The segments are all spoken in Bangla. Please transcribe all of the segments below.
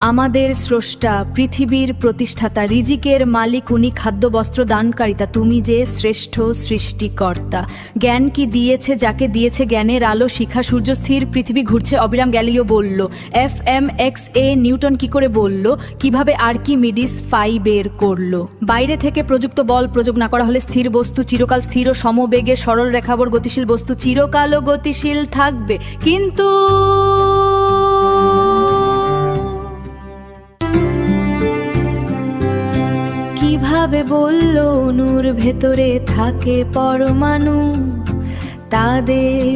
আমাদের স্রষ্টা, পৃথিবীর প্রতিষ্ঠাতা, রিজিকের মালিক, উনি খাদ্য বস্ত্র দানকারিতা। তুমি যে শ্রেষ্ঠ সৃষ্টিকর্তা। জ্ঞান কি দিয়েছে যাকে দিয়েছে জ্ঞানের আলো, শিখা সূর্য স্থির, পৃথিবী ঘুরছে অবিরাম, গ্যালিলিও বলল। FMXA নিউটন কি করে বলল? কিভাবে আর্কিমিডিস ফাই বের করলো? বাইরে থেকে প্রযুক্ত বল প্রয়োগ না করা হলে স্থির বস্তু চিরকাল স্থির ও সমবেগে সরল রেখাবর গতিশীল বস্তু চিরকালও গতিশীল থাকবে। কিন্তু কিভাবে বলল অণুর ভেতরে থাকে পরমাণু? তাদের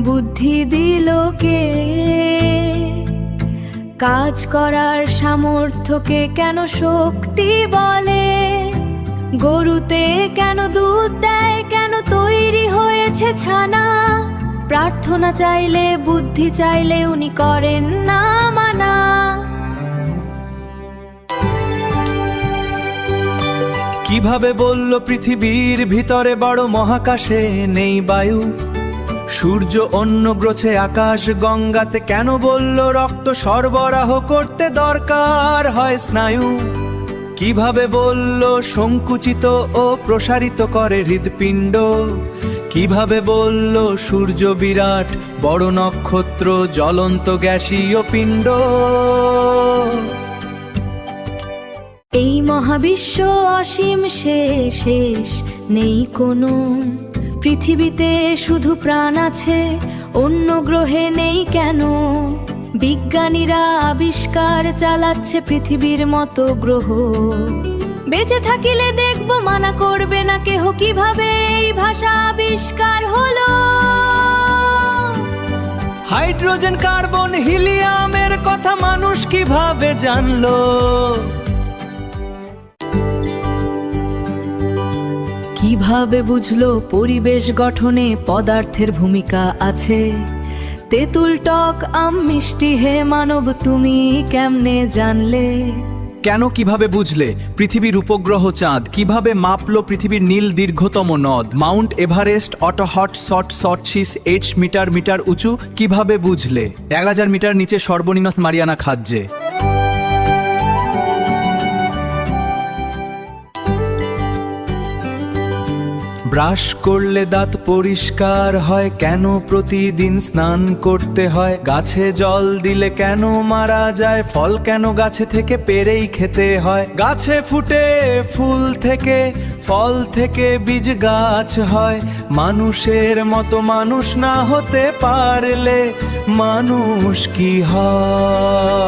বুদ্ধি দিল কে? কাজ করার সামর্থ্যকে কেন শক্তি বলে? গরুতে কেন দুধ দেয়? কেন তৈরি হয়েছে ছানা? প্রার্থনা চাইলে, বুদ্ধি চাইলে উনি করেন না মানা। কিভাবে বলল পৃথিবীর ভিতরে বড় মহাকাশে নেই বায়ু? সূর্য অন্য গ্রহে আকাশ গঙ্গাতে কেন বলল রক্ত সরবরাহ করতে দরকার হয় স্নায়ু? কিভাবে বলল সংকুচিত ও প্রসারিত করে হৃৎপিণ্ড? কিভাবে বলল সূর্য বিরাট, বড় নক্ষত্র জ্বলন্ত গ্যাসীয় পিণ্ড? এই মহাবিশ্ব অসীম শেষ নেই কোনো। পৃথিবীতে শুধু প্রাণ আছে, অন্য গ্রহে নেই কেন? বিজ্ঞানীরা আবিষ্কার চালাচ্ছে পৃথিবীর মতো গ্রহ। বেঁচে থাকিলে দেখব, মানা করবে না কেহ। কিভাবে এই ভাষা আবিষ্কার হলো? হাইড্রোজেন, কার্বন, হিলিয়ামের কথা মানুষ কিভাবে জানলো? কিভাবে বুঝলো পরিবেশ গঠনে পদার্থের ভূমিকা আছে? তেঁতুল টক আম মিষ্টি, হে মানব তুমি কেমনে জানলে? কেন কিভাবে বুঝলে পৃথিবীর উপগ্রহ চাঁদ? কিভাবে মাপলো পৃথিবীর নীল দীর্ঘতম নদ? মাউন্ট এভারেস্ট অটো হট শট 8 মিটার উঁচু কিভাবে বুঝলে? 1000 মিটার নিচে সর্বনিম্ন মারিয়ানা খাদ্যে। ব্রাশ করলে দাঁত পরিষ্কার হয়, কেন প্রতিদিন স্নান করতে হয়? গাছে জল দিলে কেন মারা যায়? ফল কেন গাছে থেকে পেরেই খেতে হয়? গাছে ফুটে ফুল থেকে, ফল থেকে বীজ গাছ হয়। মানুষের মতো মানুষ না হতে পারলে মানুষ কি হয়?